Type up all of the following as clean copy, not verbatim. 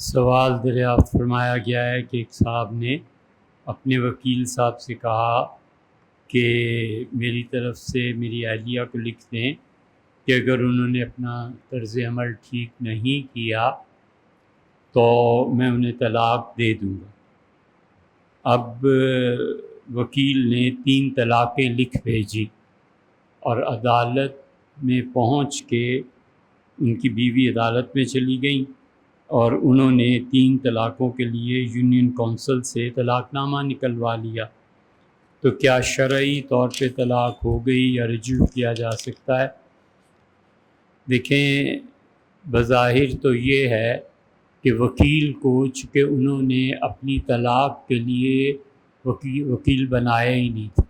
سوال دریافت فرمایا گیا ہے کہ ایک صاحب نے اپنے وکیل صاحب سے کہا کہ میری طرف سے میری اہلیہ کو لکھ دیں کہ اگر انہوں نے اپنا طرز عمل ٹھیک نہیں کیا تو میں انہیں طلاق دے دوں گا۔ اب وکیل نے 3 طلاقیں لکھ بھیجی اور عدالت میں پہنچ کے ان کی بیوی عدالت میں چلی گئیں اور انہوں نے 3 طلاقوں کے لیے یونین کونسل سے طلاق نامہ نکلوا لیا۔ تو کیا شرعی طور پہ طلاق ہو گئی یا رجوع کیا جا سکتا ہے؟ دیکھیں، بظاہر تو یہ ہے کہ وکیل کو چونکہ انہوں نے اپنی طلاق کے لیے وکیل بنایا ہی نہیں تھا،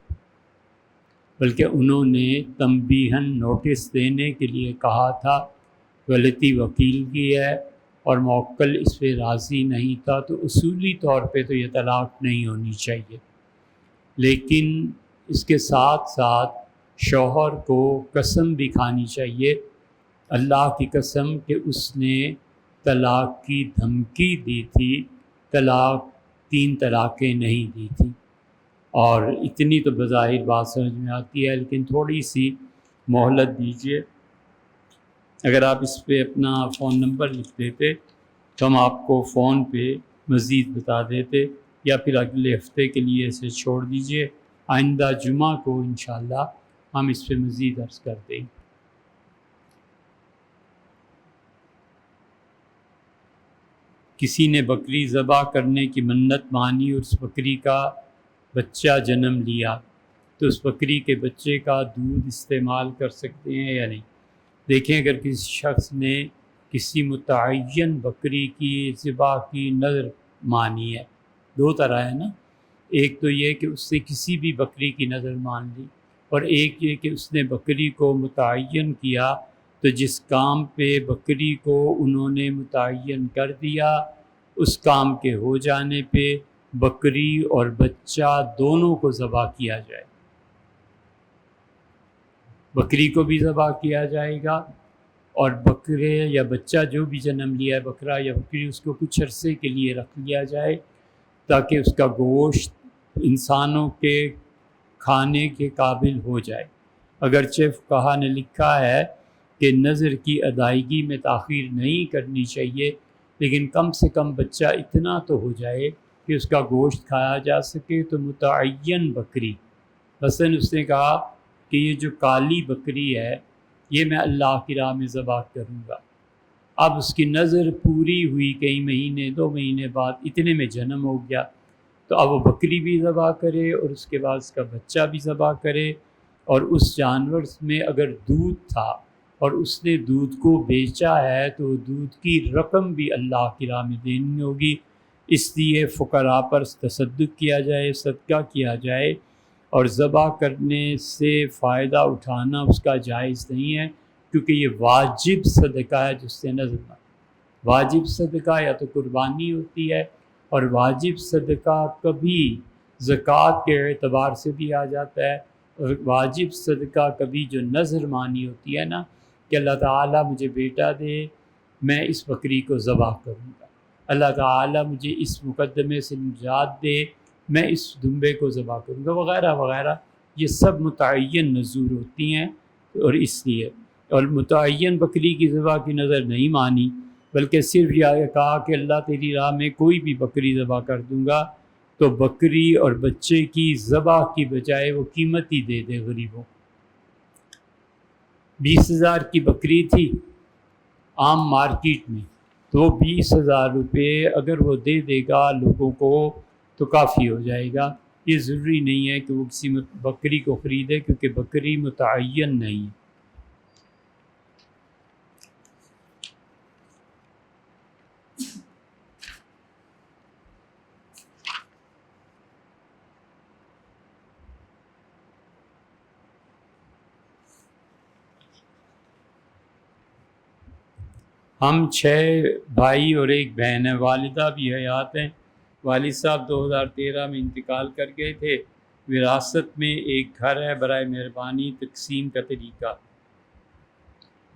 بلکہ انہوں نے تنبیہاً نوٹس دینے کے لیے کہا تھا، غلطی وکیل کی ہے اور موکل اس پہ راضی نہیں تھا، تو اصولی طور پہ تو یہ طلاق نہیں ہونی چاہیے۔ لیکن اس کے ساتھ ساتھ شوہر کو قسم بھی کھانی چاہیے، اللہ کی قسم، کہ اس نے طلاق کی دھمکی دی تھی، 3 طلاقیں نہیں دی تھیں۔ اور اتنی تو بظاہر بات سمجھ میں آتی ہے، لیکن تھوڑی سی مہلت دیجیے۔ اگر آپ اس پہ اپنا فون نمبر لکھ دیتے تو ہم آپ کو فون پہ مزید بتا دیتے، یا پھر اگلے ہفتے کے لیے اسے چھوڑ دیجیے، آئندہ جمعہ کو انشاءاللہ ہم اس پہ مزید عرض کر دیں گے۔ کسی نے بکری ذبح کرنے کی منت مانی اور اس بکری کا بچہ جنم لیا، تو اس بکری کے بچے کا دودھ استعمال کر سکتے ہیں یا نہیں؟ دیکھیں، اگر کسی شخص نے کسی متعین بکری کی ذبح کی نظر مانی ہے، 2 طرح ہے نا، ایک تو یہ کہ اس سے کسی بھی بکری کی نظر مان لی، اور ایک یہ کہ اس نے بکری کو متعین کیا، تو جس کام پہ بکری کو انہوں نے متعین کر دیا، اس کام کے ہو جانے پہ بکری اور بچہ دونوں کو ذبح کیا جائے۔ بکری کو بھی ذبح کیا جائے گا، اور بکرے یا بچہ جو بھی جنم لیا ہے، بکرا یا بکری، اس کو کچھ عرصے کے لیے رکھ لیا جائے تاکہ اس کا گوشت انسانوں کے کھانے کے قابل ہو جائے۔ اگرچہ فقہا نے لکھا ہے کہ نذر کی ادائیگی میں تاخیر نہیں کرنی چاہیے، لیکن کم سے کم بچہ اتنا تو ہو جائے کہ اس کا گوشت کھایا جا سکے۔ تو متعین بکری، مثلاً اس نے کہا کہ یہ جو کالی بکری ہے یہ میں اللہ کی راہ میں ذبح کروں گا، اب اس کی نظر پوری ہوئی، کئی مہینے 2 مہینے بعد اتنے میں جنم ہو گیا، تو اب وہ بکری بھی ذبح کرے اور اس کے بعد اس کا بچہ بھی ذبح کرے، اور اس جانور میں اگر دودھ تھا اور اس نے دودھ کو بیچا ہے تو دودھ کی رقم بھی اللہ کی راہ میں دینی ہوگی۔ اس لیے فقراء پر تصدق کیا جائے، صدقہ کیا جائے، اور ذبح کرنے سے فائدہ اٹھانا اس کا جائز نہیں ہے، کیونکہ یہ واجب صدقہ ہے جس سے نظر نہ۔ واجب صدقہ یا تو قربانی ہوتی ہے، اور واجب صدقہ کبھی زکوٰۃ کے اعتبار سے بھی آ جاتا ہے، اور واجب صدقہ کبھی جو نذر مانی ہوتی ہے نا، کہ اللہ تعالیٰ مجھے بیٹا دے، میں اس بکری کو ذبح کروں گا، اللہ تعالیٰ مجھے اس مقدمے سے نجات دے، میں اس دمبے کو ذبح کروں گا، وغیرہ وغیرہ، یہ سب متعین نذور ہوتی ہیں۔ اور اس لیے، اور متعین بکری کی ذبح کی نظر نہیں مانی، بلکہ صرف یہ کہا کہ اللہ تیری راہ میں کوئی بھی بکری ذبح کر دوں گا، تو بکری اور بچے کی ذبح کی بجائے وہ قیمت ہی دے دے غریبوں۔ 20,000 کی بکری تھی عام مارکیٹ میں، تو 20,000 روپے اگر وہ دے دے گا لوگوں کو تو کافی ہو جائے گا۔ یہ ضروری نہیں ہے کہ وہ کسی بکری کو خریدے، کیونکہ بکری متعین نہیں۔ ہم 6 بھائی اور ایک بہن ہیں، والدہ بھی حیات ہیں۔ والد صاحب 2013 میں انتقال کر گئے تھے۔ وراثت میں ایک گھر ہے، برائے مہربانی تقسیم کا طریقہ۔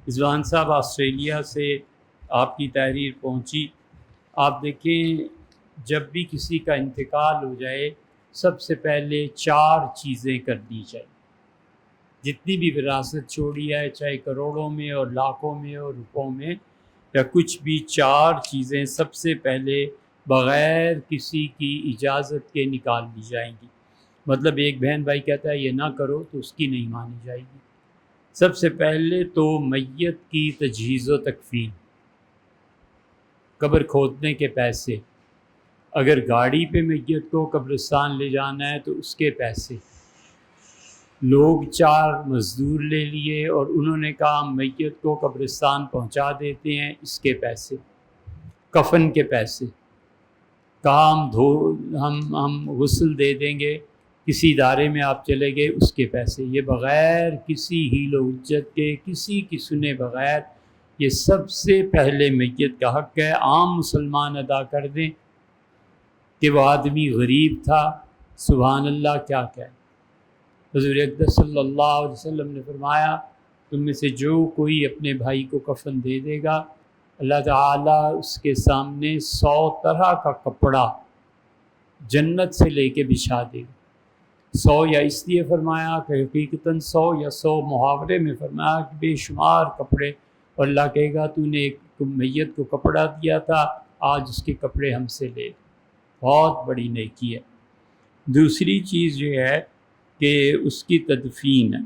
رضوان صاحب، آسٹریلیا سے آپ کی تحریر پہنچی، آپ دیکھیں جب بھی کسی کا انتقال ہو جائے سب سے پہلے 4 چیزیں کرنی چاہیے. جتنی بھی وراثت چھوڑی ہے چاہے کروڑوں میں اور لاکھوں میں اور روپوں میں یا کچھ بھی، 4 چیزیں سب سے پہلے بغیر کسی کی اجازت کے نکال لی جائیں گی. مطلب ایک بہن بھائی کہتا ہے یہ نہ کرو تو اس کی نہیں مانی جائے گی. سب سے پہلے تو میت کی تجہیز و تکفین، قبر کھودنے کے پیسے، اگر گاڑی پہ میت کو قبرستان لے جانا ہے تو اس کے پیسے. لوگ 4 مزدور لے لیے اور انہوں نے کہا میت کو قبرستان پہنچا دیتے ہیں، اس کے پیسے. کفن کے پیسے، کام ہم غسل دے دیں گے، کسی ادارے میں آپ چلے گئے اس کے پیسے. یہ بغیر کسی حیل و حجت کے، کسی کی سنے بغیر، یہ سب سے پہلے میت کا حق ہے. عام مسلمان ادا کر دیں کہ وہ آدمی غریب تھا، سبحان اللہ کیا کہے. حضور اقدس صلی اللہ علیہ وسلم نے فرمایا تم میں سے جو کوئی اپنے بھائی کو کفن دے دے گا اللہ تعالیٰ اس کے سامنے 100 طرح کا کپڑا جنت سے لے کے بچھا دے گا. 100 یا اس لیے فرمایا کہ حقیقتاً 100 یا 100 محاورے میں فرمایا کہ بے شمار کپڑے، اور اللہ کہے گا تو نے ایک میت کو کپڑا دیا تھا، آج اس کے کپڑے ہم سے لے. بہت بڑی نیکی ہے. دوسری چیز یہ ہے کہ اس کی تدفین ہے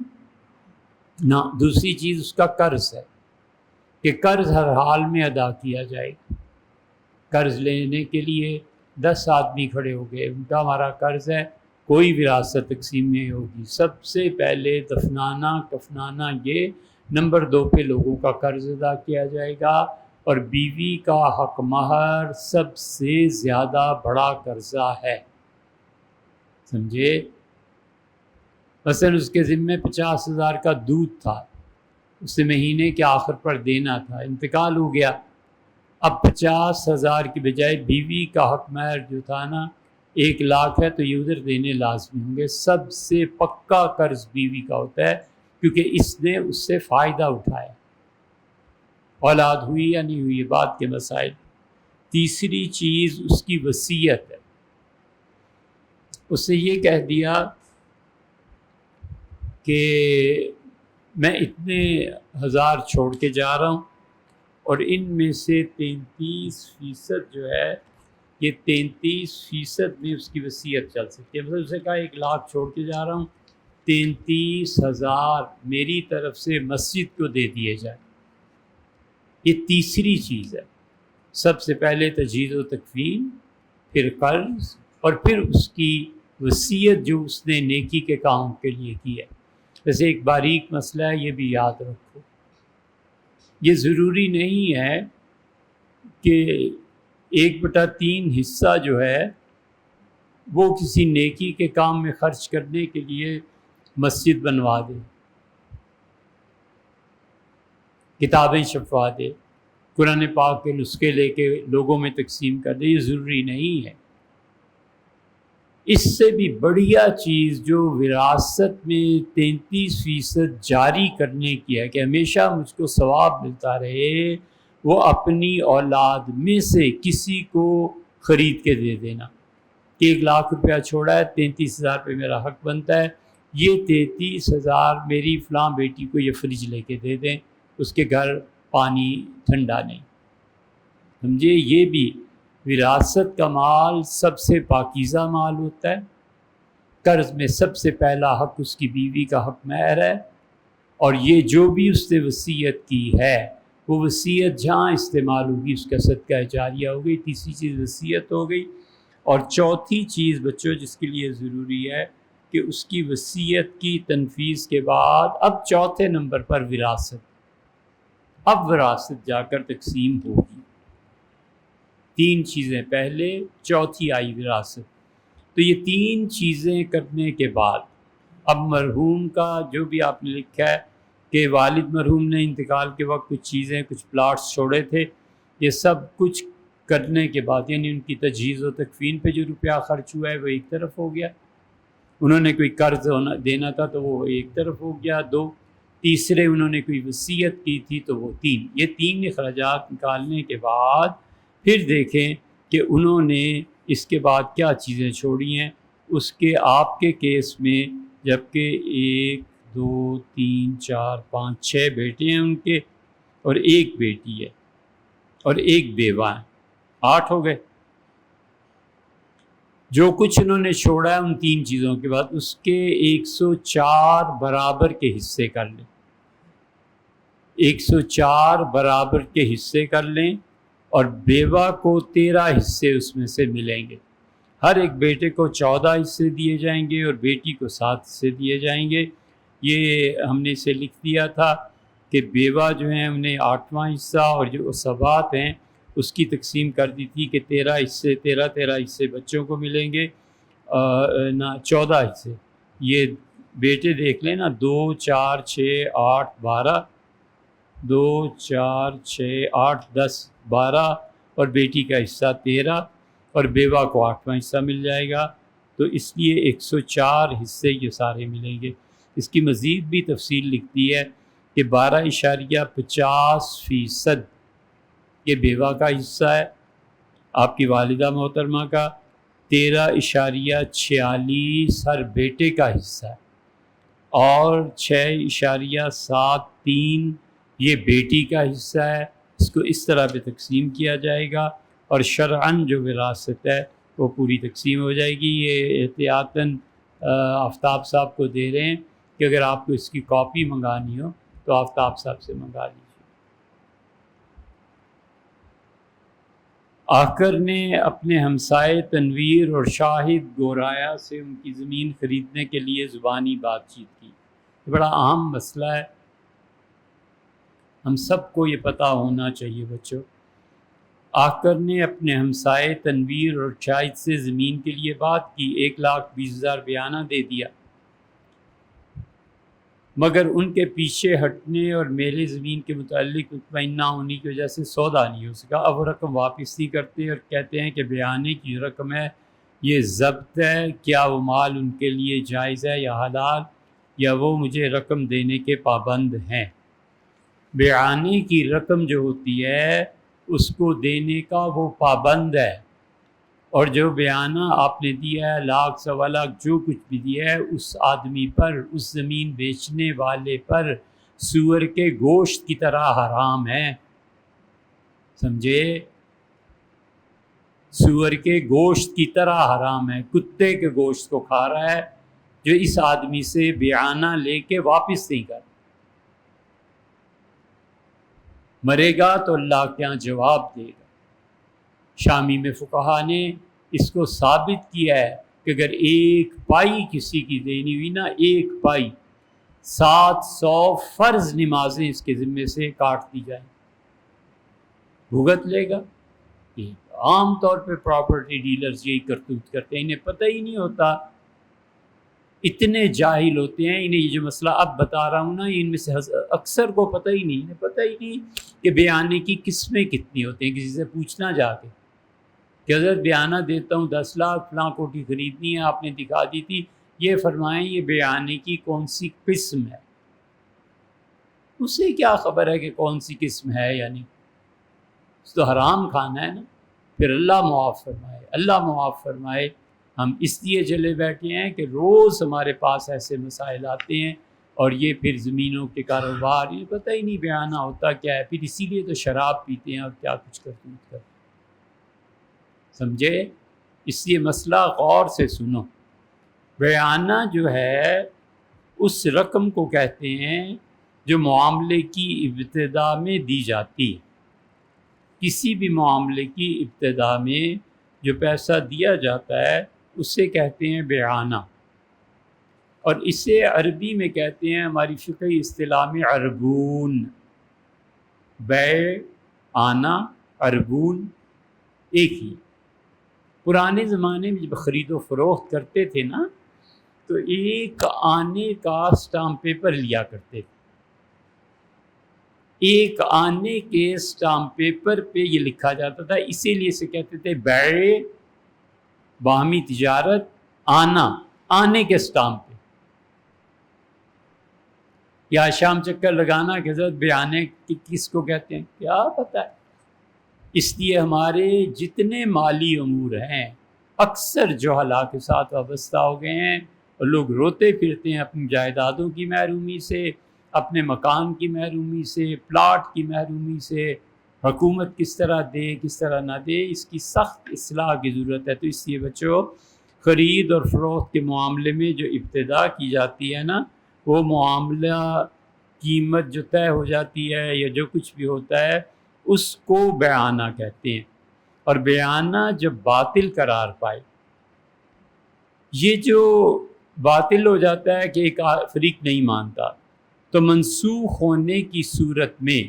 نہ، دوسری چیز اس کا قرض ہے کہ قرض ہر حال میں ادا کیا جائے گا. قرض لینے کے لیے 10 آدمی کھڑے ہو گئے، ان کا ہمارا قرض ہے، کوئی وراثت تقسیم نہیں ہوگی. سب سے پہلے دفنانا کفنانا یہ نمبر 2 پہ لوگوں کا قرض ادا کیا جائے گا. اور بیوی کا حق مہر سب سے زیادہ بڑا قرضہ ہے، سمجھے. مثلا اس کے ذمے 50,000 کا دودھ تھا، اسے مہینے کے آخر پر دینا تھا، انتقال ہو گیا. اب 50,000 کی بجائے بیوی کا حق مہر جو تھا نا 1 لاکھ ہے تو یہ ادھر دینے لازمی ہوں گے. سب سے پکا قرض بیوی کا ہوتا ہے کیونکہ اس نے اس سے فائدہ اٹھایا، اولاد ہوئی یا نہیں ہوئی بات کے مسائل. تیسری چیز اس کی وصیت ہے. اس نے یہ کہہ دیا کہ میں اتنے 1000 چھوڑ کے جا رہا ہوں اور ان میں سے 33% جو ہے یہ 33% میں اس کی وصیت چل سکتی ہے. مطلب اسے کہا 1 لاکھ چھوڑ کے جا رہا ہوں، 33,000 میری طرف سے مسجد کو دے دیے جائیں. یہ تیسری چیز ہے. سب سے پہلے تجہیز و تکفین، پھر قرض، اور پھر اس کی وصیت جو اس نے نیکی کے کام کے لیے کی ہے. ویسے ایک باریک مسئلہ ہے، یہ بھی یاد رکھو، یہ ضروری نہیں ہے کہ 1/3 حصہ جو ہے وہ کسی نیکی کے کام میں خرچ کرنے کے لیے مسجد بنوا دے، کتابیں چھپوا دے، قرآن پاک کے نسخے لے کے لوگوں میں تقسیم کر دے. یہ ضروری نہیں ہے. اس سے بھی بڑھیا چیز جو وراثت میں 33% جاری کرنے کی ہے کہ ہمیشہ مجھ کو ثواب ملتا رہے، وہ اپنی اولاد میں سے کسی کو خرید کے دے دینا. 1 لاکھ روپیہ چھوڑا ہے، 33,000 پہ میرا حق بنتا ہے، یہ 33,000 میری فلاں بیٹی کو یہ فریج لے کے دے دیں، اس کے گھر پانی ٹھنڈا نہیں. سمجھے، یہ بھی وراثت کا مال سب سے پاکیزہ مال ہوتا ہے. قرض میں سب سے پہلا حق اس کی بیوی کا حق مہر ہے، اور یہ جو بھی اس نے وصیت کی ہے وہ وصیت جہاں استعمال ہوگی اس کا صدقہ جاریہ ہو گئی. تیسری چیز وصیت ہو گئی. اور چوتھی چیز بچوں جس کے لیے ضروری ہے کہ اس کی وصیت کی تنفیذ کے بعد اب چوتھے نمبر پر وراثت. اب وراثت جا کر تقسیم ہوگی. 3 چیزیں پہلے، چوتھی آئی وراثت. تو یہ 3 چیزیں کرنے کے بعد اب مرحوم کا جو بھی آپ نے لکھا ہے کہ والد مرحوم نے انتقال کے وقت کچھ چیزیں، کچھ پلاٹس چھوڑے تھے، یہ سب کچھ کرنے کے بعد یعنی ان کی تجہیز و تکفین پہ جو روپیہ خرچ ہوا ہے وہ ایک طرف ہو گیا، انہوں نے کوئی قرض دینا تھا تو وہ ایک طرف ہو گیا 2، تیسرے انہوں نے کوئی وصیت کی تھی تو وہ 3. یہ 3 اخراجات نکالنے کے بعد پھر دیکھیں کہ انہوں نے اس کے بعد کیا چیزیں چھوڑی ہیں. اس کے آپ کے کیس میں جبکہ 1 2 3 4 5 6 بیٹے ہیں ان کے اور 1 بیٹی ہے اور 1 بیوہ ہے، 8 ہو گئے. جو کچھ انہوں نے چھوڑا ہے ان 3 چیزوں کے بعد اس کے 104 برابر کے حصے کر لیں. 104 برابر کے حصے کر لیں اور بیوہ کو 13 حصے اس میں سے ملیں گے. ہر ایک بیٹے کو 14 حصے دیے جائیں گے اور بیٹی کو 7 حصے دیے جائیں گے. یہ ہم نے اسے لکھ دیا تھا کہ بیوہ جو ہیں انہیں 8واں حصہ اور جو اسبات ہیں اس کی تقسیم کر دی تھی کہ 13 حصے 13 حصے بچوں کو ملیں گے، نہ 14 حصے. یہ بیٹے دیکھ لیں نا، 2 4 6 8 12، 2 4 6 8 10 12 اور بیٹی کا حصہ 13 اور بیوہ کو 8واں حصہ مل جائے گا. تو اس لیے 104 حصے یہ سارے ملیں گے. اس کی مزید بھی تفصیل لکھتی ہے کہ 12.50% یہ بیوہ کا حصہ ہے، آپ کی والدہ محترمہ کا. 13.46 ہر بیٹے کا حصہ ہے اور 6.73 یہ بیٹی کا حصہ ہے. اس کو اس طرح پہ تقسیم کیا جائے گا اور شرعاً جو وراثت ہے وہ پوری تقسیم ہو جائے گی. یہ احتیاطاً آفتاب صاحب کو دے رہے ہیں کہ اگر آپ کو اس کی کاپی منگانی ہو تو آفتاب صاحب سے منگا لیجیے. آخر نے اپنے ہمسائے تنویر اور شاہد گورایا سے ان کی زمین خریدنے کے لیے زبانی بات چیت کی. یہ بڑا اہم مسئلہ ہے، ہم سب کو یہ پتہ ہونا چاہیے بچوں. آخر نے اپنے ہمسائے تنویر اور شاہد سے زمین کے لیے بات کی. 1,20,000 بیانہ دے دیا، مگر ان کے پیچھے ہٹنے اور میلے زمین کے متعلق مطمئن نہ ہونے کی وجہ سے سودا نہیں ہو سکا. اب وہ رقم واپس نہیں کرتے اور کہتے ہیں کہ بیانے کی رقم ہے یہ ضبط ہے، کیا وہ مال ان کے لیے جائز ہے یا حلال، یا وہ مجھے رقم دینے کے پابند ہیں. بیانے کی رقم جو ہوتی ہے اس کو دینے کا وہ پابند ہے، اور جو بیانہ آپ نے دیا ہے 1,00,000 سوا لاکھ جو کچھ بھی دیا ہے اس آدمی پر، اس زمین بیچنے والے پر سور کے گوشت کی طرح حرام ہے. سمجھے؟ سور کے گوشت کی طرح حرام ہے، کتے کے گوشت کو کھا رہا ہے جو اس آدمی سے بیانہ لے کے واپس نہیں کر. مرے گا تو اللہ کے یہاں جواب دے گا. شامی میں فقہا نے اس کو ثابت کیا ہے کہ اگر 1 پائی کسی کی دینی ہوئی نا، 1 پائی، 700 فرض نمازیں اس کے ذمے سے کاٹ دی جائیں، بھگت لے گا. عام طور پہ پراپرٹی ڈیلرز یہی کرتوت کرتے ہیں، انہیں پتہ ہی نہیں ہوتا، اتنے جاہل ہوتے ہیں. انہیں یہ جو مسئلہ اب بتا رہا ہوں نا، ان میں سے اکثر کو پتہ ہی نہیں، انہیں پتہ ہی نہیں کہ بیانے کی قسمیں کتنی ہوتی ہیں. کسی سے پوچھنا جا کے کہ حضرت بیانہ دیتا ہوں 10 لاکھ فلاں کوٹھی خریدنی ہے، آپ نے دکھا دی تھی، یہ فرمائیں یہ بیانے کی کون سی قسم ہے. اسے کیا خبر ہے کہ کون سی قسم ہے یا نہیں، اس تو حرام کھانا ہے نا. پھر اللہ معاف فرمائے، اللہ معاف فرمائے. ہم اس لیے جلے بیٹھے ہیں کہ روز ہمارے پاس ایسے مسائل آتے ہیں اور یہ پھر زمینوں کے کاروبار، یہ پتہ ہی نہیں بیانہ ہوتا کیا ہے. پھر اسی لیے تو شراب پیتے ہیں اور کیا کچھ کرتے ہیں. سمجھے؟ اس لیے مسئلہ غور سے سنو. بیانہ جو ہے اس رقم کو کہتے ہیں جو معاملے کی ابتدا میں دی جاتی ہے. کسی بھی معاملے کی ابتدا میں جو پیسہ دیا جاتا ہے اسے کہتے ہیں بیانہ، اور اسے عربی میں کہتے ہیں ہماری فقہی اصطلاح میں عربون. بیع، آنا، عربون ایک ہی. پرانے زمانے میں جب خرید و فروخت کرتے تھے نا تو 1 آنے کا اسٹامپ پیپر لیا کرتے تھے. 1 آنے کے اسٹامپ پیپر پہ یہ لکھا جاتا تھا، اسی لیے اسے کہتے تھے بیع، باہمی تجارت، آنا، آنے کے اسٹامپ پہ. یا شام چکر لگانا کہ حضرت بیانے کس کو کہتے ہیں کیا پتہ ہے. اس لیے ہمارے جتنے مالی امور ہیں اکثر جہلا کے ساتھ وابستہ ہو گئے ہیں، اور لوگ روتے پھرتے ہیں اپنی جائیدادوں کی محرومی سے، اپنے مکان کی محرومی سے، پلاٹ کی محرومی سے۔ حکومت کس طرح دے کس طرح نہ دے، اس کی سخت اصلاح کی ضرورت ہے۔ تو اس لیے بچوں، خرید اور فروخت کے معاملے میں جو ابتدا کی جاتی ہے نا، وہ معاملہ قیمت جو طے ہو جاتی ہے یا جو کچھ بھی ہوتا ہے اس کو بیانہ کہتے ہیں، اور بیانہ جب باطل قرار پائے، یہ جو باطل ہو جاتا ہے کہ ایک فریق نہیں مانتا، تو منسوخ ہونے کی صورت میں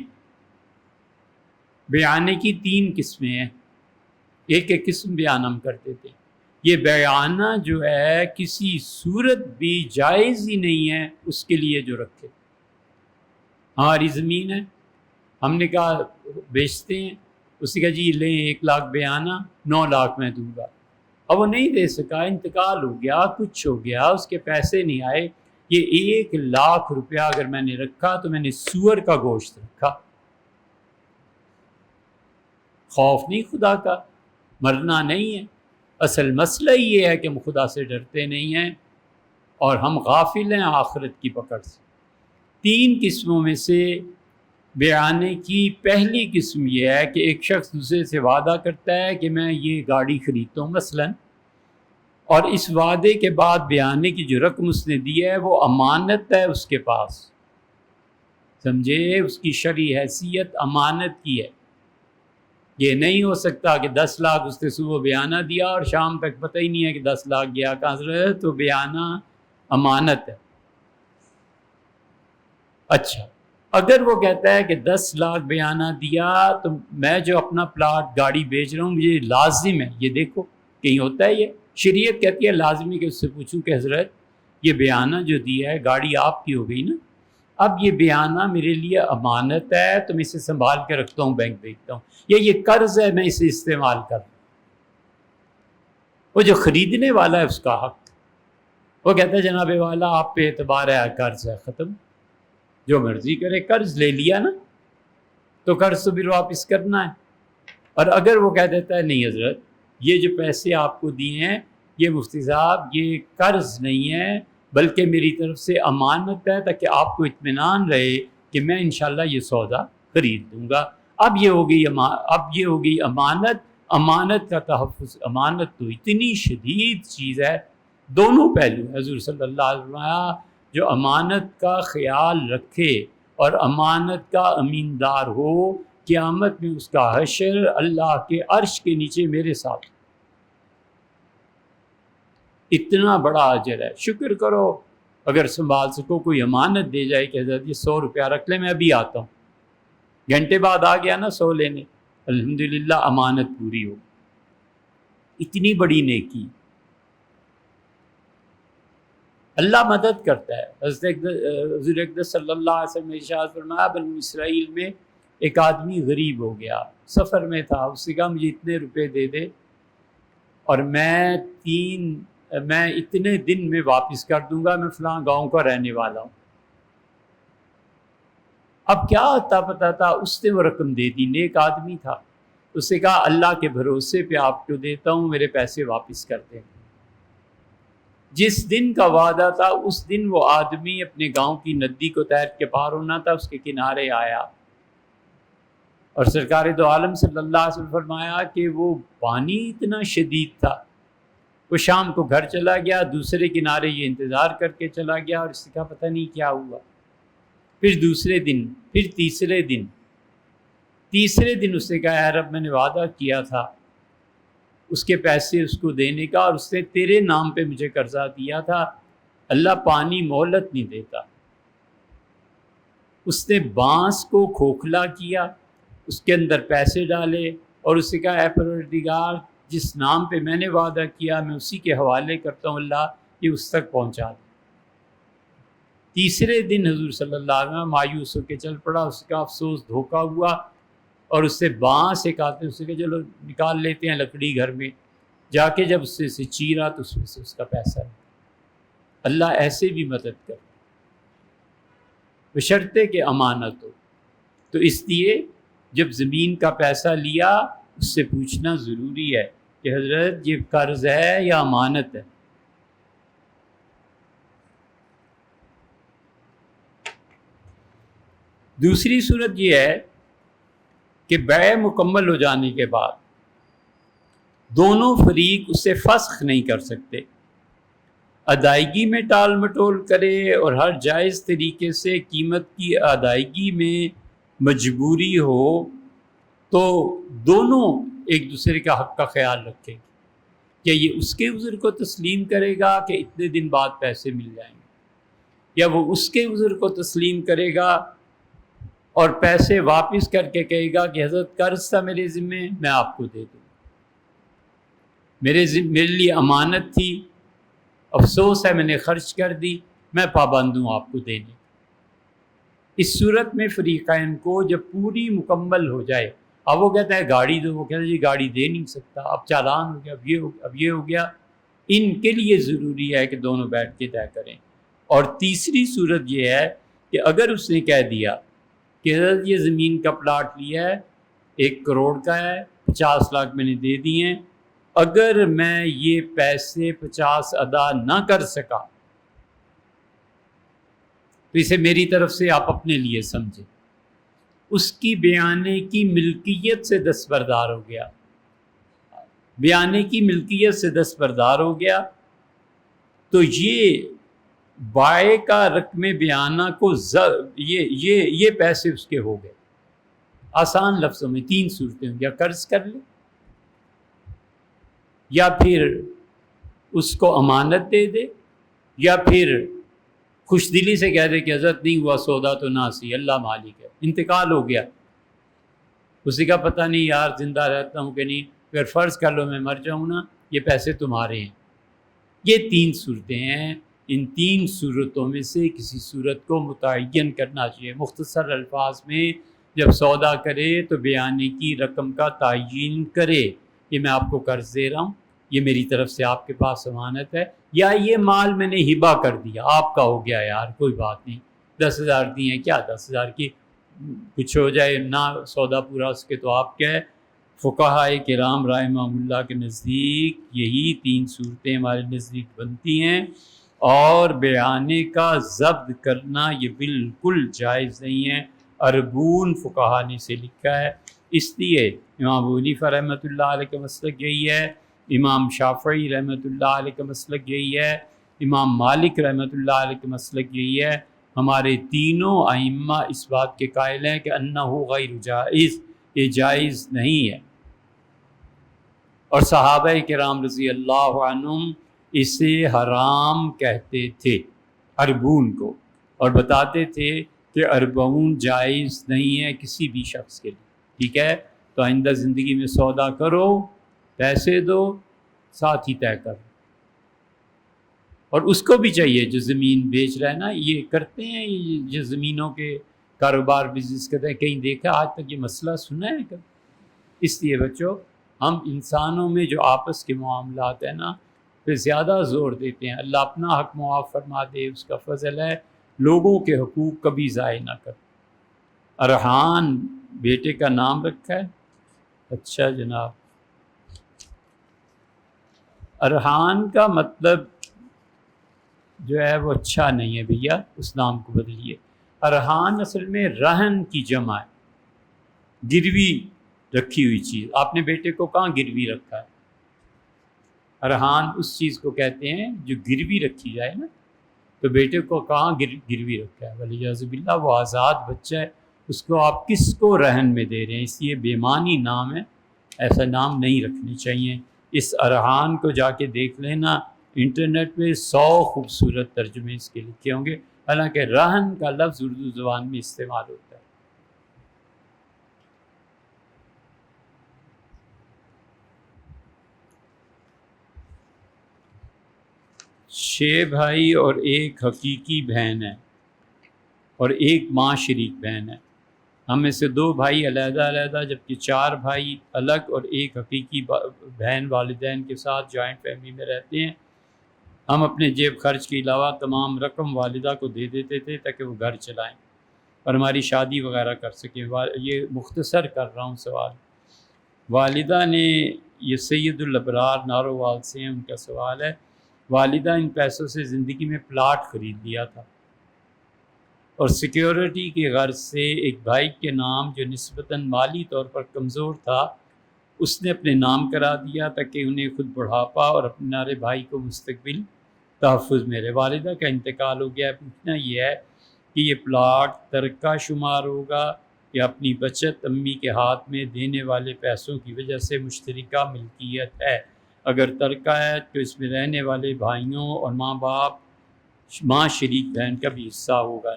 بیانے کی 3 قسمیں ہیں۔ ایک قسم بیان ہم کرتے تھے، یہ بیانہ جو ہے کسی صورت بھی جائز ہی نہیں ہے اس کے لیے جو رکھے۔ ہماری زمین ہے، ہم نے کہا بیچتے ہیں، اس نے کہا جی لیں 1 لاکھ بیانہ، 9 لاکھ میں دوں گا۔ اب وہ نہیں دے سکا، انتقال ہو گیا، کچھ ہو گیا، اس کے پیسے نہیں آئے۔ یہ 1 لاکھ روپیہ اگر میں نے رکھا تو میں نے سور کا گوشت رکھا۔ خوف نہیں خدا کا، مرنا نہیں ہے۔ اصل مسئلہ یہ ہے کہ ہم خدا سے ڈرتے نہیں ہیں اور ہم غافل ہیں آخرت کی پکڑ سے۔ 3 قسموں میں سے بیانے کی پہلی قسم یہ ہے کہ ایک شخص دوسرے سے وعدہ کرتا ہے کہ میں یہ گاڑی خریدتا ہوں مثلاً، اور اس وعدے کے بعد بیانے کی جو رقم اس نے دی ہے وہ امانت ہے اس کے پاس، سمجھے، اس کی شرعی حیثیت امانت کی ہے۔ یہ نہیں ہو سکتا کہ 10 لاکھ اس نے صبح بیانہ دیا اور شام تک پتہ ہی نہیں ہے کہ 10 لاکھ گیا کہاں سے، تو بیانہ امانت ہے۔ اچھا، اگر وہ کہتا ہے کہ 10 لاکھ بیانہ دیا تو میں جو اپنا پلاٹ گاڑی بیچ رہا ہوں مجھے لازم ہے، یہ دیکھو کہیں ہوتا ہے یہ، شریعت کہتی ہے لازمی کہ اس سے پوچھوں کہ حضرت یہ بیانہ جو دیا ہے گاڑی آپ کی ہو گئی نا، اب یہ بیانہ میرے لیے امانت ہے تو میں اسے سنبھال کے رکھتا ہوں، بینک بھیجتا ہوں، یا یہ قرض ہے میں اسے استعمال کر رہا ہوں۔ وہ جو خریدنے والا ہے اس کا حق، وہ کہتا ہے جناب والا آپ پہ اعتبار ہے، قرض ہے، ختم، جو مرضی کرے، قرض لے لیا نا تو قرض تو پھر واپس کرنا ہے۔ اور اگر وہ کہہ دیتا ہے نہیں حضرت یہ جو پیسے آپ کو دیے ہیں یہ مفتی صاحب یہ قرض نہیں ہے بلکہ میری طرف سے امانت ہے تاکہ آپ کو اطمینان رہے کہ میں انشاءاللہ یہ سودا خرید دوں گا، اب یہ ہو گئی امانت۔ امانت کا تحفظ، امانت تو اتنی شدید چیز ہے، دونوں پہلو ہیں۔ حضور صلی اللہ علیہ وسلم جو امانت کا خیال رکھے اور امانت کا امیندار ہو، قیامت میں اس کا حشر اللہ کے عرش کے نیچے میرے ساتھ، اتنا بڑا اجر ہے۔ شکر کرو اگر سنبھال سکو، کوئی امانت دے جائے کہ حضرت یہ 100 روپیہ رکھ لیں میں ابھی آتا ہوں، گھنٹے بعد آ گیا نا 100 لینے، الحمدللہ امانت پوری ہو، اتنی بڑی نیکی اللہ مدد کرتا ہے۔ حضور اقدس صلی اللہ علیہ وسلم نے ارشاد فرمایا بنی اسرائیل میں ایک آدمی غریب ہو گیا، سفر میں تھا، اس نے کہا مجھے اتنے روپے دے دے اور میں اتنے دن میں واپس کر دوں گا، میں فلاں گاؤں کا رہنے والا ہوں۔ اب کیا ہوتا پتا تھا، اس نے وہ رقم دے دی، نیک آدمی تھا، اس نے کہا اللہ کے بھروسے پہ آپ کو دیتا ہوں، میرے پیسے واپس کر دیں۔ جس دن کا وعدہ تھا اس دن وہ آدمی اپنے گاؤں کی ندی کو تیر کے پار ہونا تھا، اس کے کنارے آیا اور سرکار دو عالم صلی اللہ علیہ وسلم فرمایا کہ وہ پانی اتنا شدید تھا، وہ شام کو گھر چلا گیا، دوسرے کنارے یہ انتظار کر کے چلا گیا اور اس نے کہا پتہ نہیں کیا ہوا۔ پھر دوسرے دن، پھر تیسرے دن اس نے کہا اے رب میں نے وعدہ کیا تھا اس کے پیسے اس کو دینے کا، اور اس نے تیرے نام پہ مجھے قرضہ دیا تھا، اللہ پانی مہلت نہیں دیتا۔ اس نے بانس کو کھوکھلا کیا، اس کے اندر پیسے ڈالے اور اس نے کہا اے پروردگار جس نام پہ میں نے وعدہ کیا میں اسی کے حوالے کرتا ہوں، اللہ یہ اس تک پہنچا دے۔ تیسرے دن حضور صلی اللہ علیہ وسلم مایوس ہو کے چل پڑا، اس کا افسوس دھوکہ ہوا، اور اس سے بانس ایک آتے اس سے کہ چلو نکال لیتے ہیں لکڑی گھر میں، جا کے جب اس سے چیرا تو اس میں سے اس کا پیسہ ہے۔ اللہ ایسے بھی مدد کر بشرطے کہ امانت ہو۔ تو اس لیے جب زمین کا پیسہ لیا اس سے پوچھنا ضروری ہے کہ حضرت یہ قرض ہے یا امانت ہے. دوسری صورت یہ ہے کہ بیع مکمل ہو جانے کے بعد دونوں فریق اس سے فسخ نہیں کر سکتے. ادائیگی میں ٹال مٹول کرے اور ہر جائز طریقے سے قیمت کی ادائیگی میں مجبوری ہو تو دونوں ایک دوسرے کا حق کا خیال رکھیں کہ یہ اس کے عذر کو تسلیم کرے گا کہ اتنے دن بعد پیسے مل جائیں گے، یا وہ اس کے عذر کو تسلیم کرے گا اور پیسے واپس کر کے کہے گا کہ حضرت قرض تھا میرے ذمے، میں آپ کو دے دوں، میرے لیے امانت تھی، افسوس ہے میں نے خرچ کر دی، میں پابند ہوں آپ کو دینے. اس صورت میں فریقین کو جب پوری مکمل ہو جائے، اب وہ کہتا ہے گاڑی دو، وہ کہتا ہے جی گاڑی دے نہیں سکتا، اب چالان ہو گیا، اب یہ ہو گیا، ان کے لیے ضروری ہے کہ دونوں بیٹھ کے طے کریں. اور تیسری صورت یہ ہے کہ اگر اس نے کہہ دیا کہ حضرت یہ زمین کا پلاٹ لیا ہے 1 کروڑ کا ہے، 50 لاکھ میں نے دے دیے ہیں، اگر میں یہ پیسے 50 ادا نہ کر سکا تو اسے میری طرف سے آپ اپنے لیے سمجھیں. اس کی بیانے کی ملکیت سے دستبردار ہو گیا، بیانے کی ملکیت سے دستبردار ہو گیا، تو یہ بائع کا رقم بیانہ کو یہ پیسے اس کے ہو گئے. آسان لفظوں میں 3 صورتیں ہیں، یا قرض کر لے، یا پھر اس کو امانت دے دے، یا پھر خوش دلی سے کہہ دے کہ حضرت نہیں ہوا سودا تو نہ سی، اللہ مالک ہے، انتقال ہو گیا، اسی کا پتہ نہیں یار زندہ رہتا ہوں کہ نہیں، پھر فرض کر لو میں مر جاؤں نا، یہ پیسے تمہارے ہیں. یہ 3 صورتیں ہیں، ان 3 صورتوں میں سے کسی صورت کو متعین کرنا چاہیے. مختصر الفاظ میں جب سودا کرے تو بیانے کی رقم کا تعین کرے، یہ میں آپ کو قرض دے رہا ہوں، یہ میری طرف سے آپ کے پاس ضمانت ہے، یا یہ مال میں نے ہبہ کر دیا، آپ کا ہو گیا یار کوئی بات نہیں، 10,000 دی ہیں، کیا 10,000 کی کچھ ہو جائے نہ سودا پورا اس کے تو آپ کیا ہے. فقہائے کرام رحمہ اللہ کے نزدیک یہی 3 صورتیں ہمارے نزدیک بنتی ہیں، اور بیانے کا ضبط کرنا یہ بالکل جائز نہیں ہے. اربون فقہا نے سے لکھا ہے، اس لیے امام ابو حنیفہ رحمۃ اللہ علیہ کا مسلک یہی ہے، امام شافعی رحمۃ اللہ علیہ کا مسلک یہی ہے، امام مالک رحمۃ اللہ علیہ کا مسلک یہی ہے. ہمارے تینوں ائمہ اس بات کے قائل ہیں کہ انہ غیر جائز، یہ جائز نہیں ہے. اور صحابہ کرام رضی اللہ عنہم اسے حرام کہتے تھے اربون کو، اور بتاتے تھے کہ اربون جائز نہیں ہے کسی بھی شخص کے لیے. ٹھیک ہے، تو آئندہ زندگی میں سودا کرو، پیسے دو، ساتھ ہی طے کرو. اور اس کو بھی چاہیے جو زمین بیچ رہا ہے نا، یہ کرتے ہیں جو زمینوں کے کاروبار بزنس کرتے ہیں، کہیں دیکھا آج تک یہ مسئلہ سنا ہے کبھی؟ اس لیے بچوں ہم انسانوں میں جو آپس کے معاملات ہیں نا پہ زیادہ زور دیتے ہیں. اللہ اپنا حق معاف فرما دے، اس کا فضل ہے، لوگوں کے حقوق کبھی ضائع نہ کر. ارحان بیٹے کا نام رکھا ہے. اچھا جناب، ارحان کا مطلب جو ہے وہ اچھا نہیں ہے بھیا، اس نام کو بدلیے. ارحان اصل میں رہن کی جمع ہے، گروی رکھی ہوئی چیز. آپ نے بیٹے کو کہاں گروی رکھا ہے؟ ارحان اس چیز کو کہتے ہیں جو گروی رکھی جائے نا، تو بیٹے کو کہاں گروی رکھا ہے؟ ولیعاذ باللہ وہ آزاد بچہ ہے، اس کو آپ کس کو رہن میں دے رہے ہیں؟ اس لیے بے معنی نام ہے، ایسا نام نہیں رکھنے چاہیے. اس ارحان کو جا کے دیکھ لینا، انٹرنیٹ پہ 100 خوبصورت ترجمے اس کے لکھے ہوں گے. حالانکہ رہن کا لفظ اردو زبان میں استعمال ہوتا ہے. چھ بھائی اور ایک حقیقی بہن ہے اور ایک ماں شریک بہن ہے. ہم میں سے 2 بھائی علیحدہ علیحدہ، جبکہ 4 بھائی الگ اور ایک حقیقی بہن والدین کے ساتھ جوائنٹ فیملی میں رہتے ہیں. ہم اپنے جیب خرچ کے علاوہ تمام رقم والدہ کو دے دیتے تھے تاکہ وہ گھر چلائیں. اور ہماری شادی وغیرہ کر سکیں. یہ مختصر کر رہا ہوں سوال. والدہ نے، یہ سید الابرار نارووال سے ہیں، ان کا سوال ہے، والدہ ان پیسوں سے زندگی میں پلاٹ خرید لیا تھا اور سیکیورٹی کی غرض سے ایک بھائی کے نام جو نسبتاً مالی طور پر کمزور تھا اس نے اپنے نام کرا دیا تاکہ انہیں خود بڑھاپا اور اپنے بھائی کو مستقبل تحفظ میرے. والدہ کا انتقال ہو گیا ہے. پوچھنا یہ ہے کہ یہ پلاٹ ترکہ شمار ہوگا یا اپنی بچت امی کے ہاتھ میں دینے والے پیسوں کی وجہ سے مشترکہ ملکیت ہے؟ اگر ترکہ ہے تو اس میں رہنے والے بھائیوں اور ماں شریک بہن کا بھی حصہ ہوگا.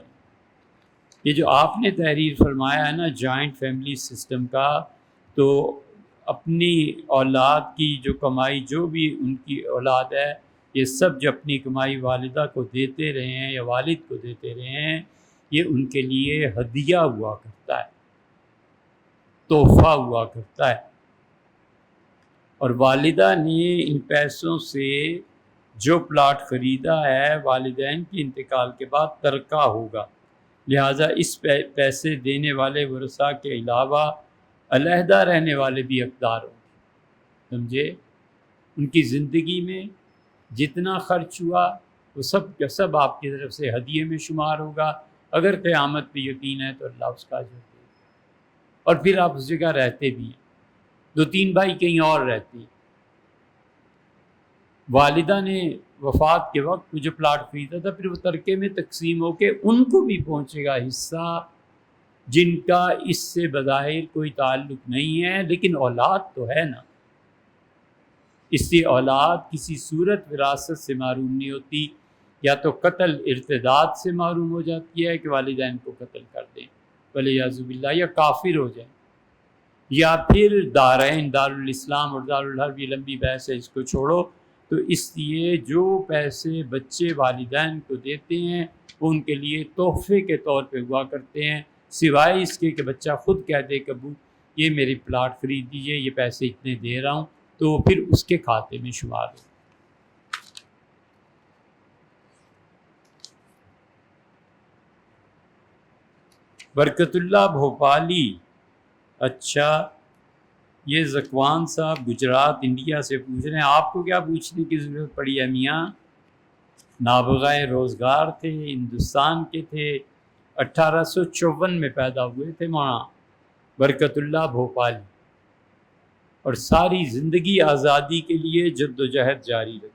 یہ جو آپ نے تحریر فرمایا ہے نا جوائنٹ فیملی سسٹم کا، تو اپنی اولاد کی جو کمائی، جو بھی ان کی اولاد ہے، یہ سب جو اپنی کمائی والدہ کو دیتے رہے ہیں یا والد کو دیتے رہے ہیں، یہ ان کے لیے ہدیہ ہوا کرتا ہے، تحفہ ہوا کرتا ہے. اور والدہ نے ان پیسوں سے جو پلاٹ خریدا ہے والدین کے انتقال کے بعد ترکہ ہوگا، لہٰذا اس پیسے دینے والے ورثاء کے علاوہ علیحدہ رہنے والے بھی حقدار ہوں گے. سمجھے؟ ان کی زندگی میں جتنا خرچ ہوا وہ سب کا سب آپ کی طرف سے ہدیے میں شمار ہوگا. اگر قیامت پہ یقین ہے تو اللہ اس کا اجر دے گا. اور پھر آپ اس جگہ رہتے بھی ہیں. 2-3 بھائی کہیں اور رہتے ہیں. والدہ نے وفات کے وقت جو پلاٹ خریدا تھا، پھر وہ ترکے میں تقسیم ہو کے ان کو بھی پہنچے گا حصہ، جن کا اس سے بظاہر کوئی تعلق نہیں ہے، لیکن اولاد تو ہے نا. اس لیے اولاد کسی صورت وراثت سے معروم نہیں ہوتی. یا تو قتل ارتداد سے معروم ہو جاتی ہے کہ والدین کو قتل کر دیں ولیعوذ باللہ، یا کافر ہو جائیں، یا پھر دارین دارالاسلام اور دارالحرب، یہ لمبی بحث ہے، اس کو چھوڑو. تو اس لیے جو پیسے بچے والدین کو دیتے ہیں وہ ان کے لیے تحفے کے طور پہ ہوا کرتے ہیں، سوائے اس کے کہ بچہ خود کہہ دے کہ ابو یہ میری پلاٹ خرید دیجیے، یہ پیسے اتنے دے رہا ہوں، تو پھر اس کے کھاتے میں شمار ہو. برکت اللہ بھوپالی، اچھا یہ زکوان صاحب گجرات انڈیا سے پوچھ رہے ہیں، آپ کو کیا پوچھنے کی ضرورت پڑی ہے میاں؟ نابغہ روزگار تھے، ہندوستان کے تھے، 1854 میں پیدا ہوئے تھے مولانا برکت اللہ بھوپالی، اور ساری زندگی آزادی کے لیے جد و جہد جاری رکھی.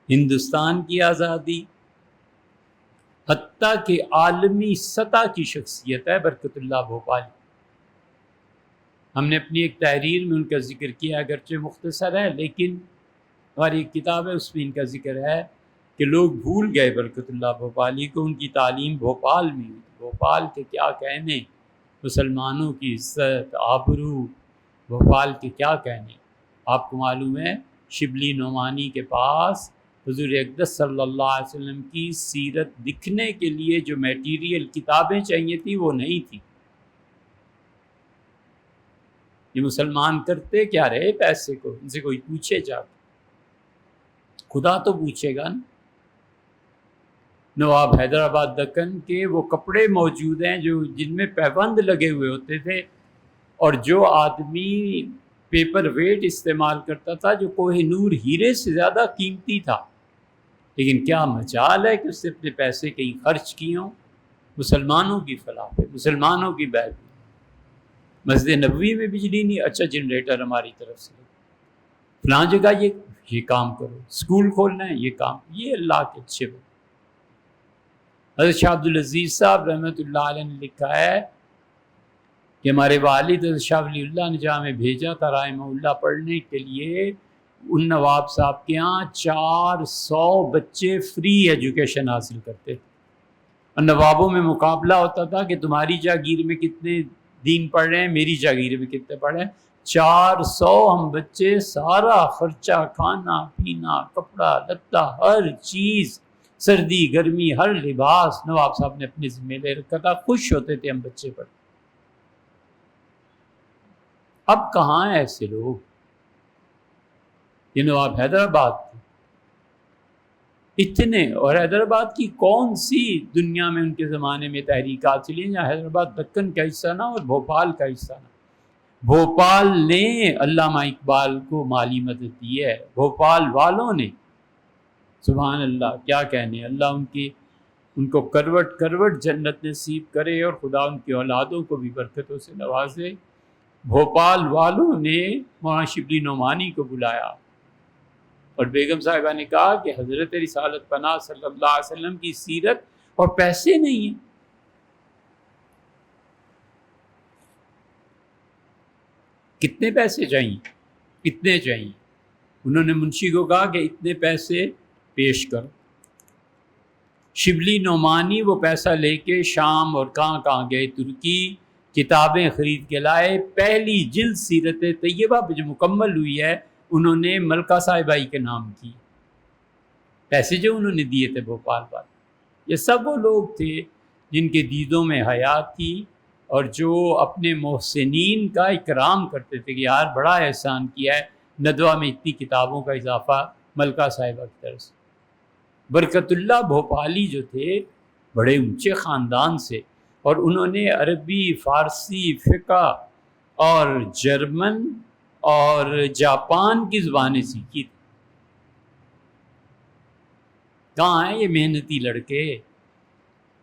ہندوستان کی آزادی، حتیٰ کہ عالمی سطح کی شخصیت ہے برکت اللہ بھوپالی. ہم نے اپنی ایک تحریر میں ان کا ذکر کیا، اگرچہ مختصر ہے، لیکن ہماری ایک کتاب ہے اس میں ان کا ذکر ہے کہ لوگ بھول گئے برکت اللہ بھوپالی کو. ان کی تعلیم بھوپال میں ہوئی. بھوپال کے کیا کہنے، مسلمانوں کی عزت آبرو، بھوپال کے کیا کہنے. آپ کو معلوم ہے شبلی نعمانی کے پاس حضور اقدس صلی اللہ علیہ وسلم کی سیرت لکھنے کے لیے جو میٹیریل کتابیں چاہیے تھی وہ نہیں تھی. یہ مسلمان کرتے کیا رہے پیسے کو؟ ان سے کوئی پوچھے جا کے، خدا تو پوچھے گا نا. نواب حیدرآباد دکن کے وہ کپڑے موجود ہیں جن میں پیبند لگے ہوئے ہوتے تھے، اور جو آدمی پیپر ویٹ استعمال کرتا تھا جو کوہ نور ہیرے سے زیادہ قیمتی تھا، لیکن کیا مجال ہے کہ اس نے اپنے پیسے کہیں خرچ کیے ہوں. مسلمانوں کی فلاح پہ، مسلمانوں کی بہبود. مسجد نبوی میں بجلی نہیں، اچھا جنریٹر ہماری طرف سے، فلاں جگہ یہ کام کرو، اسکول کھولنا ہے یہ کام. یہ اللہ کے اچھے بات. حضرت شاہ عبدالعزیز صاحب رحمۃ اللہ علیہ نے لکھا ہے کہ ہمارے والد حضرت شاہ ولی اللہ نے جہاں ہمیں بھیجا تھا رحمہ اللہ پڑھنے کے لیے، ان نواب صاحب کے یہاں 400 بچے فری ایجوکیشن حاصل کرتے تھے. اور نوابوں میں مقابلہ ہوتا تھا کہ تمہاری جاگیر میں کتنے دین پڑھ رہے ہیں، میری جاگیر میں کتنے پڑھ رہے ہیں. 400 ہم بچے، سارا خرچہ، کھانا پینا، کپڑا لتا، ہر چیز، سردی گرمی ہر لباس نواب صاحب نے اپنے ذمہ لے رکھا تھا. خوش ہوتے تھے ہم بچے پڑھ. اب کہاں ہیں ایسے لوگ؟ یہ نواب حیدرآباد تھے. اتنے، اور حیدرآباد کی کون سی دنیا میں ان کے زمانے میں تحریکات چلی ہیں جہاں حیدرآباد دکن کا حصہ نہ اور بھوپال کا حصہ نہ. بھوپال نے علامہ اقبال کو مالی مدد دی ہے، بھوپال والوں نے. سبحان اللہ، کیا کہنے. اللہ ان کو کروٹ کروٹ جنت نصیب کرے اور خدا ان کی اولادوں کو بھی برکتوں سے نوازے. بھوپال والوں نے مولانا شبلی نعمانی کو بلایا اور بیگم صاحبہ نے کہا کہ حضرت رسالت پناہ صلی اللہ علیہ وسلم کی سیرت، اور پیسے نہیں ہیں. کتنے پیسے چاہیے؟ اتنے چاہیے. انہوں نے منشی کو کہا کہ اتنے پیسے پیش کرو. شبلی نعمانی وہ پیسہ لے کے شام اور کہاں گئے، ترکی، کتابیں خرید کے لائے. پہلی جلد سیرت طیبہ جو مکمل ہوئی ہے انہوں نے ملکہ صاحبائی کے نام کی. پیسے جو انہوں نے دیے تھے بھوپال والے. یہ سب وہ لوگ تھے جن کے دیدوں میں حیات تھی اور جو اپنے محسنین کا اکرام کرتے تھے کہ یار بڑا احسان کیا ہے، ندوہ میں اتنی کتابوں کا اضافہ ملکہ صاحبہ کی طرف سے. برکت اللہ بھوپالی جو تھے بڑے اونچے خاندان سے، اور انہوں نے عربی، فارسی، فقہ اور جرمن اور جاپان کی زبانیں سیکھی تھی. کہاں ہیں یہ محنتی لڑکے؟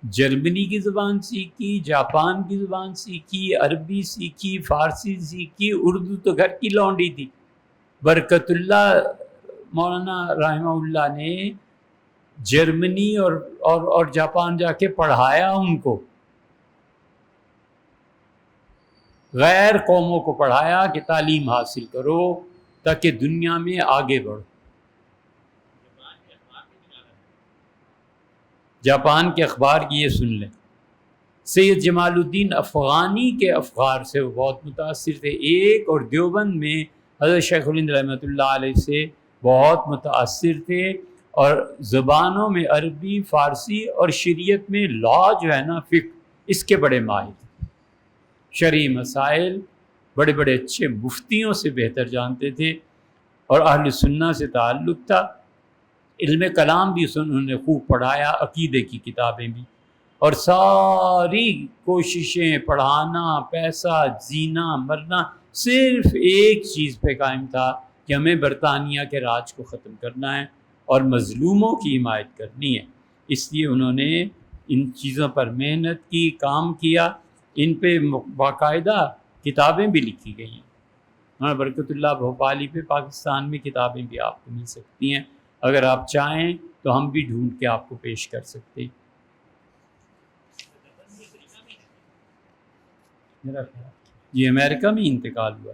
جرمنی کی زبان سیکھی، جاپان کی زبان سیکھی، عربی سیکھی، فارسی سیکھی، اردو تو گھر کی لونڈی تھی. برکت اللہ مولانا رحمہ اللہ نے جرمنی اور جاپان جا کے پڑھایا ان کو، غیر قوموں کو پڑھایا کہ تعلیم حاصل کرو تاکہ دنیا میں آگے بڑھو. جاپان کے اخبار کی یہ سن لیں. سید جمال الدین افغانی کے افکار سے وہ بہت متاثر تھے. ایک اور دیوبند میں حضرت شیخ الہند رحمۃ اللہ علیہ سے بہت متاثر تھے، اور زبانوں میں عربی، فارسی اور شریعت میں لا جو ہے نا، فقہ، اس کے بڑے ماہر تھے. شرعی مسائل بڑے بڑے اچھے مفتیوں سے بہتر جانتے تھے، اور اہل سنہ سے تعلق تھا. علم کلام بھی انہوں نے خوب پڑھایا، عقیدے کی کتابیں بھی، اور ساری کوششیں پڑھانا، پیسہ، جینا مرنا صرف ایک چیز پہ قائم تھا کہ ہمیں برطانیہ کے راج کو ختم کرنا ہے اور مظلوموں کی حمایت کرنی ہے. اس لیے انہوں نے ان چیزوں پر محنت کی، کام کیا. ان پہ باقاعدہ کتابیں بھی لکھی گئی ہیں. ہاں، برکت اللہ بھوپالی پہ پاکستان میں کتابیں بھی آپ کو مل سکتی ہیں. اگر آپ چاہیں تو ہم بھی ڈھونڈ کے آپ کو پیش کر سکتے ہیں. یہ امریکہ میں انتقال ہوا.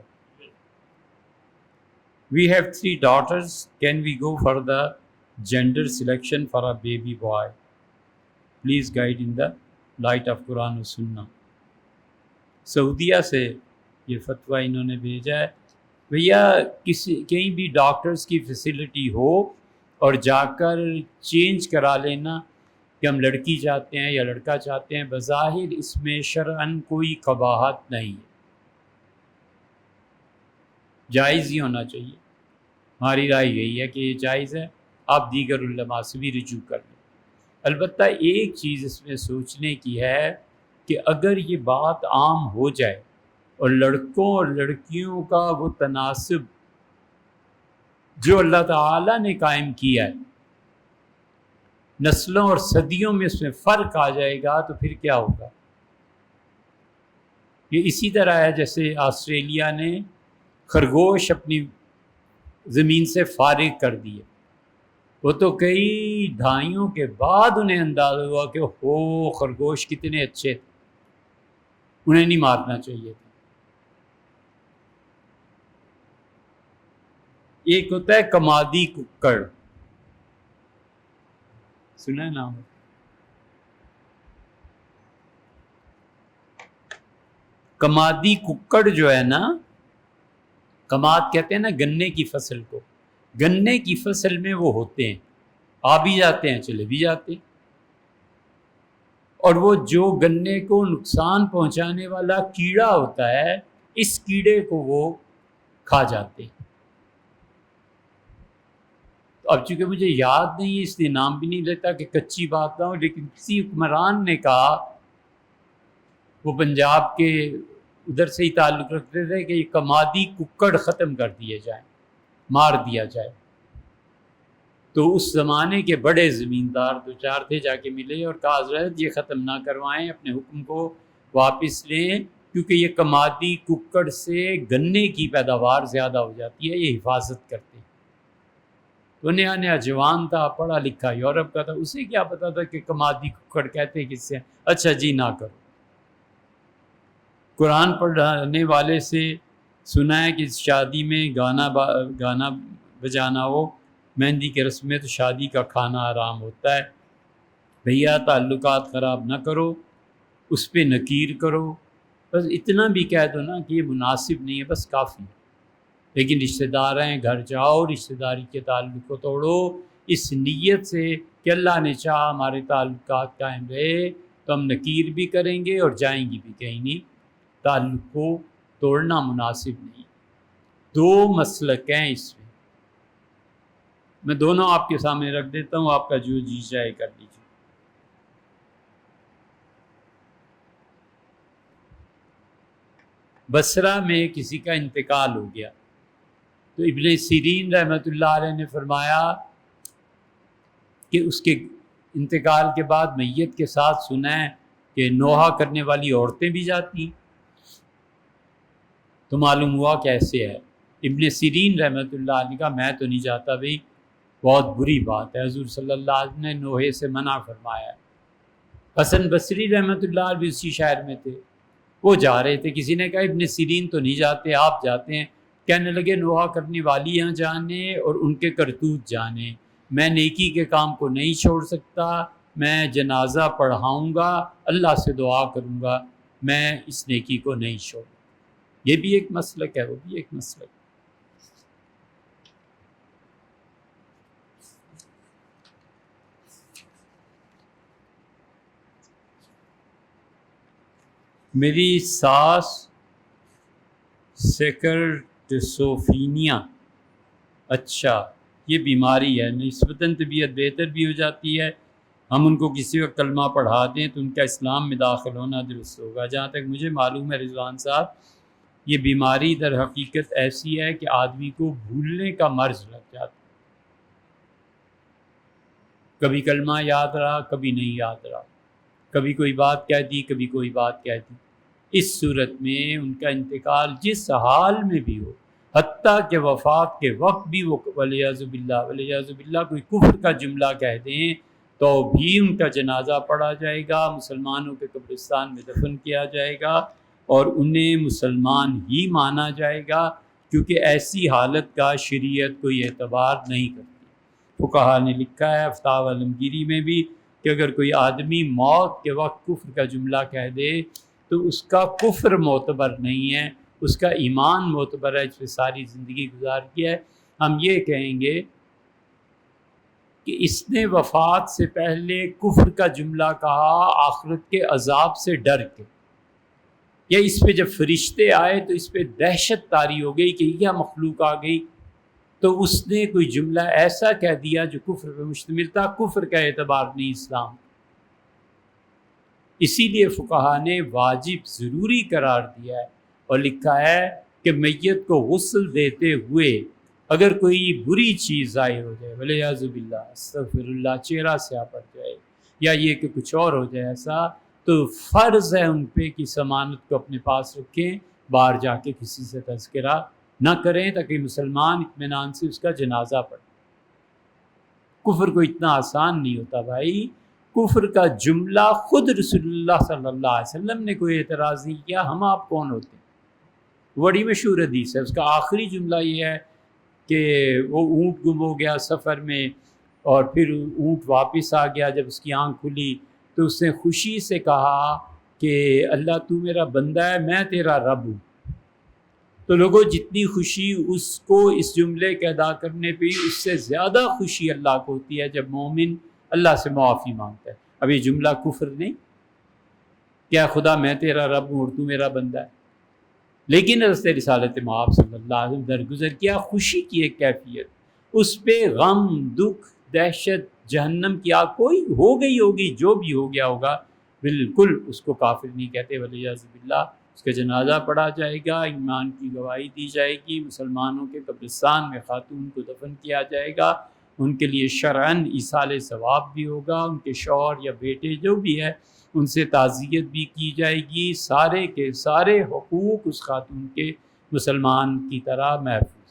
We have 3 daughters. Can we go for the gender selection for a baby boy? Please guide in the light of Quran و سنہ. سعودیہ سے یہ فتویٰ انہوں نے بھیجا ہے. بھیا کہیں بھی ڈاکٹرز کی فیسلٹی ہو اور جا کر چینج کرا لینا کہ ہم لڑکی چاہتے ہیں یا لڑکا چاہتے ہیں، بظاہر اس میں شرعاً کوئی قباحت نہیں ہے، جائز ہی ہونا چاہیے. ہماری رائے یہی ہے کہ یہ جائز ہے. آپ دیگر علماء سے بھی رجوع کر لیں. البتہ ایک چیز اس میں سوچنے کی ہے کہ اگر یہ بات عام ہو جائے اور لڑکوں اور لڑکیوں کا وہ تناسب جو اللہ تعالیٰ نے قائم کیا ہے، نسلوں اور صدیوں میں اس میں فرق آ جائے گا تو پھر کیا ہوگا؟ یہ اسی طرح ہے جیسے آسٹریلیا نے خرگوش اپنی زمین سے فارغ کر دیے. وہ تو کئی دہائیوں کے بعد انہیں اندازہ ہوا کہ ہو خرگوش کتنے اچھے تھے، انہیں نہیں مارنا چاہیے تھا. ایک ہوتا ہے کمادی ککڑ، سنا ہے نام؟ کمادی ککڑ جو ہے نا، کماد کہتے ہیں نا گنے کی فصل کو، گنے کی فصل میں وہ ہوتے ہیں، آ بھی جاتے ہیں چلے بھی جاتے ہیں، اور وہ جو گنے کو نقصان پہنچانے والا کیڑا ہوتا ہے، اس کیڑے کو وہ کھا جاتے ہیں. اب چونکہ مجھے یاد نہیں ہے اس لیے نام بھی نہیں لیتا کہ کچی بات نہ ہو، لیکن کسی حکمران نے کہا، وہ پنجاب کے ادھر سے ہی تعلق رکھتے تھے، کہ یہ کمادی ککڑ ختم کر دیے جائیں، مار دیا جائے۔ تو اس زمانے کے بڑے زمیندار دو چار تھے، جا کے ملے اور کہا حضرت یہ ختم نہ کروائیں، اپنے حکم کو واپس لیں، کیونکہ یہ کمادی ککڑ سے گنے کی پیداوار زیادہ ہو جاتی ہے، یہ حفاظت کرتے ہیں۔ تو نیا نیا جوان تھا، پڑھا لکھا یورپ کا تھا، اسے کیا پتا تھا کہ کمادی ککڑ کہتے کس سے؟ اچھا جی نہ کرو۔ قرآن پڑھانے والے سے سنا ہے کہ شادی میں گانا بجانا ہو، مہندی کے رسم میں، تو شادی کا کھانا حرام ہوتا ہے۔ بھیا تعلقات خراب نہ کرو، اس پہ نکیر کرو، بس اتنا بھی کہہ دو نا کہ یہ مناسب نہیں ہے، بس کافی۔ لیکن رشتہ دار ہیں، گھر جاؤ، رشتہ داری کے تعلق کو توڑو اس نیت سے کہ اللہ نے چاہا ہمارے تعلقات قائم رہے تو ہم نکیر بھی کریں گے اور جائیں گی بھی کہیں نہیں۔ تعلق کو توڑنا مناسب نہیں۔ دو مسلک ہیں اس میں دونوں آپ کے سامنے رکھ دیتا ہوں، آپ کا جو جی جائے کر لیجیے۔ بصرہ میں کسی کا انتقال ہو گیا تو ابن سیرین رحمۃ اللہ علیہ نے فرمایا کہ اس کے انتقال کے بعد میت کے ساتھ سنا ہے کہ نوحہ کرنے والی عورتیں بھی جاتی، تو معلوم ہوا کیسے ہے۔ ابن سیرین رحمۃ اللہ علیہ کا میں تو نہیں جاتا بھائی، بہت بری بات ہے، حضور صلی اللہ علیہ وسلم نے نوحے سے منع فرمایا ہے۔ حسن بصری رحمۃ اللہ علیہ بھی اسی شہر میں تھے، وہ جا رہے تھے، کسی نے کہا ابن سیرین تو نہیں جاتے، آپ جاتے ہیں۔ کہنے لگے نوحہ کرنے والیاں جانے اور ان کے کرتوت جانے، میں نیکی کے کام کو نہیں چھوڑ سکتا، میں جنازہ پڑھاؤں گا، اللہ سے دعا کروں گا، میں اس نیکی کو نہیں چھوڑوں۔ یہ بھی ایک مسلک ہے، وہ بھی ایک مسلک ہے۔ میری ساس سیکرٹسوفینیا، اچھا یہ بیماری ہے، نسبتاً طبیعت بہتر بھی ہو جاتی ہے، ہم ان کو کسی وقت کلمہ پڑھا دیں تو ان کا اسلام میں داخل ہونا درست ہوگا؟ جہاں تک مجھے معلوم ہے رضوان صاحب، یہ بیماری در حقیقت ایسی ہے کہ آدمی کو بھولنے کا مرض لگ جاتا ہے، کبھی کلمہ یاد رہا، کبھی نہیں یاد رہا، کبھی کوئی بات کہہ دی، کبھی کوئی بات کہہ دی۔ اس صورت میں ان کا انتقال جس حال میں بھی ہو، حتیٰ کہ وفات کے وقت بھی وہ ولیعذ باللہ کوئی کفر کا جملہ کہہ دیں تو بھی ان کا جنازہ پڑھا جائے گا، مسلمانوں کے قبرستان میں دفن کیا جائے گا اور انہیں مسلمان ہی مانا جائے گا، کیونکہ ایسی حالت کا شریعت کوئی اعتبار نہیں کرتی۔ فقہا نے لکھا ہے فتاوی عالمگیری میں بھی کہ اگر کوئی آدمی موت کے وقت کفر کا جملہ کہہ دے تو اس کا کفر معتبر نہیں ہے، اس کا ایمان معتبر ہے، جس پہ ساری زندگی گزار کی ہے۔ ہم یہ کہیں گے کہ اس نے وفات سے پہلے کفر کا جملہ کہا آخرت کے عذاب سے ڈر کے، یا اس پہ جب فرشتے آئے تو اس پہ دہشت طاری ہو گئی کہ یہ مخلوق آ گئی، تو اس نے کوئی جملہ ایسا کہہ دیا جو کفر پہ مشتمل تھا، کفر کا اعتبار نہیں اسلام۔ اسی لیے فقہا نے واجب ضروری قرار دیا ہے اور لکھا ہے کہ میت کو غسل دیتے ہوئے اگر کوئی بری چیز ظاہر ہو جائے، ولیعذ باللہ، استغفر اللہ، چہرہ سیاہ پڑ جائے یا یہ کہ کچھ اور ہو جائے ایسا، تو فرض ہے ان پہ کہ ضمانت کو اپنے پاس رکھیں، باہر جا کے کسی سے تذکرہ نہ کریں تاکہ مسلمان اطمینان سے اس کا جنازہ پڑھیں۔ کفر کو اتنا آسان نہیں ہوتا بھائی، کفر کا جملہ خود رسول اللہ صلی اللہ علیہ وسلم نے کوئی اعتراض نہیں کیا، ہم آپ کون ہوتے ہیں؟ بڑی مشہور حدیث ہے، اس کا آخری جملہ یہ ہے کہ وہ اونٹ گم ہو گیا سفر میں اور پھر اونٹ واپس آ گیا، جب اس کی آنکھ کھلی تو اس نے خوشی سے کہا کہ اللہ تو میرا بندہ ہے، میں تیرا رب ہوں۔ تو لوگوں جتنی خوشی اس کو اس جملے کے ادا کرنے پہ، اس سے زیادہ خوشی اللہ کو ہوتی ہے جب مومن اللہ سے معافی مانگتا ہے۔ اب یہ جملہ کفر نہیں، کیا خدا میں تیرا رب ہوں اور تو میرا بندہ ہے؟ لیکن حضرت رسالت مآب صلی اللہ علیہ وسلم درگزر کیا خوشی کی ایک کیفیت، اس پہ غم، دکھ، دہشت، جہنم کی آگ کوئی ہو گئی ہوگی، جو بھی ہو گیا ہوگا، بالکل اس کو کافر نہیں کہتے، والعیاذ باللہ۔ اس کا جنازہ پڑھا جائے گا، ایمان کی گواہی دی جائے گی، مسلمانوں کے قبرستان میں خاتون کو دفن کیا جائے گا، ان کے لیے شرعاً ایصال ثواب بھی ہوگا، ان کے شوہر یا بیٹے جو بھی ہے ان سے تعزیت بھی کی جائے گی، سارے کے سارے حقوق اس خاتون کے مسلمان کی طرح محفوظ